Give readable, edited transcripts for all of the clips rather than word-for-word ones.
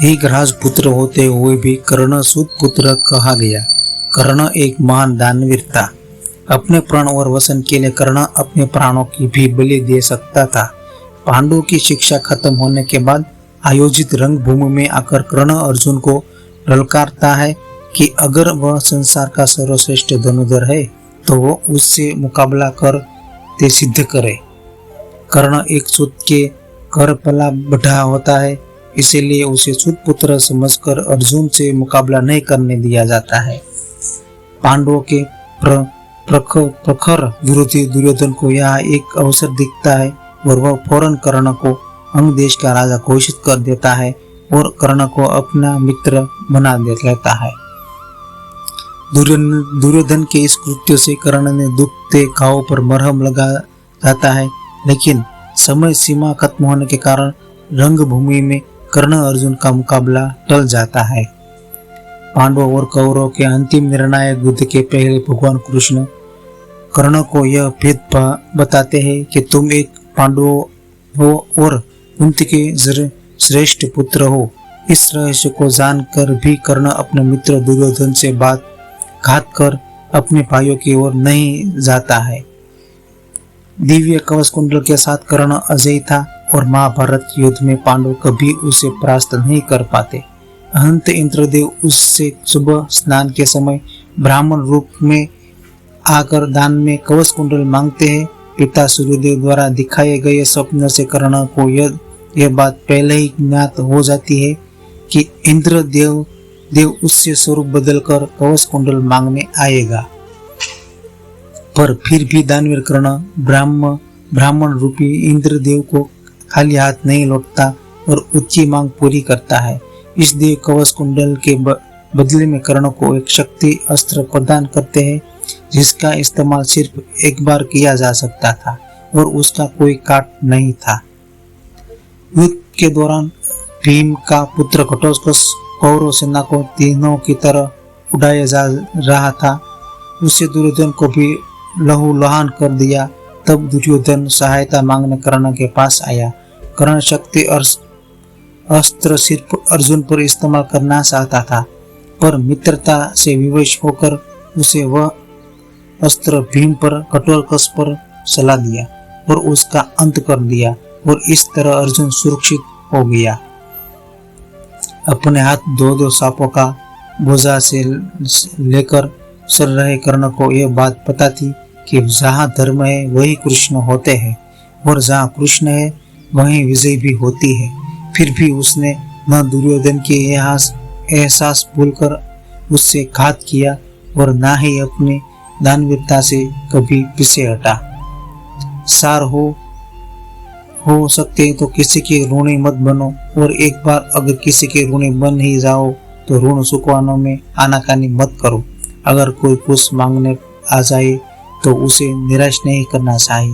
एक राजपुत्र होते हुए भी कर्ण सूत पुत्र कहा गया। कर्ण एक महान दानवीर था। अपने प्राण और वसन के लिए कर्ण अपने प्राणों की भी बलि दे सकता था। पांडवों की शिक्षा खत्म होने के बाद आयोजित रंगभूमि में आकर कर्ण अर्जुन को ललकारता है कि अगर वह संसार का सर्वश्रेष्ठ धनुर्धर है तो वो उससे मुकाबला कर ते सिद्ध करे। कर्ण एक सूत के घर पला बढ़ा होता है, इसीलिए उसे सूत पुत्र समझकर अर्जुन से मुकाबला नहीं करने दिया जाता है। पांडवों के प्रखर विरोधी दुर्योधन को यह एक अवसर दिखता है और वह फौरन कर्ण को अंग देश का राजा घोषित कर देता है और कर्ण को अपना मित्र बना लेता है। दुर्योधन के इस कृत्य से कर्ण ने दुखते घाव पर मरहम लगा जाता है, लेकिन समय सीमा खत्म होने के कारण रंगभूमि में कर्ण अर्जुन का मुकाबला टल जाता है। पांडवों और कौरवों के अंतिम निर्णायक युद्ध के पहले भगवान कृष्ण कर्ण को यह भेद बताते हैं कि तुम एक पांडव हो और कुंती के श्रेष्ठ पुत्र हो। इस रहस्य को जानकर भी कर्ण अपने मित्र दुर्योधन से बात घात कर अपने भाइयों की ओर नहीं जाता है। दिव्य कवच कुंडल के साथ कर्ण अजय था और महाभारत युद्ध में पांडव कभी उसे परास्त नहीं कर पाते। अनंत इंद्रदेव उससे सुबह स्नान के समय ब्राह्मण रूप में आकर दान में कवच कुंडल मांगते हैं। पिता सूर्यदेव द्वारा दिखाए गए स्वप्न से कर्ण को यह बात पहले ही ज्ञात हो जाती है कि इंद्रदेव उससे स्वरूप बदलकर कवच कुंडल मांगने आएगा। पर फिर भी दानवीर कर्ण ब्राह्मण रूपी इंद्रदेव को खाली हाथ नहीं लौटता और ऊंची मांग पूरी करता है। इस देव कवच कुंडल के बदले में कर्ण को एक शक्ति अस्त्र प्रदान करते हैं जिसका इस्तेमाल सिर्फ एक बार किया जा सकता था और उसका कोई काट नहीं था। युद्ध के दौरान भीम का पुत्र घटोत्कच कौरव सेना को तीनों की तरह उड़ाया जा रहा था। उससे दुर्योधन को भी लहूलुहान कर दिया। तब दुर्योधन सहायता मांगने कर्ण के पास आया। कर्ण शक्ति अस्त्र सिर्फ अर्जुन पर इस्तेमाल करना चाहता था, पर मित्रता से विवश होकर उसे वह अस्त्र भीम पर घटोत्कच पर चला दिया और उसका अंत कर दिया और इस तरह अर्जुन सुरक्षित हो गया। अपने हाथ दो सांपों का बोझा से लेकर चल रहे कर्ण को यह बात पता थी कि जहाँ धर्म है वही कृष्ण होते हैं और जहाँ कृष्ण है वहीं विजय भी होती है। फिर भी उसने न दुर्योधन के एहसास भूलकर उससे घात किया और न ही अपनी दानवीरता से कभी पीछे हटा। सार हो सकते तो किसी के ऋणी मत बनो, और एक बार अगर किसी के ऋणी बन ही जाओ तो ऋण चुकवाने में आनाकानी मत करो। अगर कोई कुछ मांगने आ जाए तो उसे निराश नहीं करना चाहिए।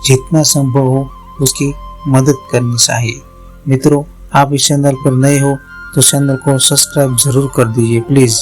जितना संभव हो उसकी मदद करनी चाहिए। मित्रों, आप इस चैनल पर नए हो तो चैनल को सब्सक्राइब जरूर कर दीजिए प्लीज।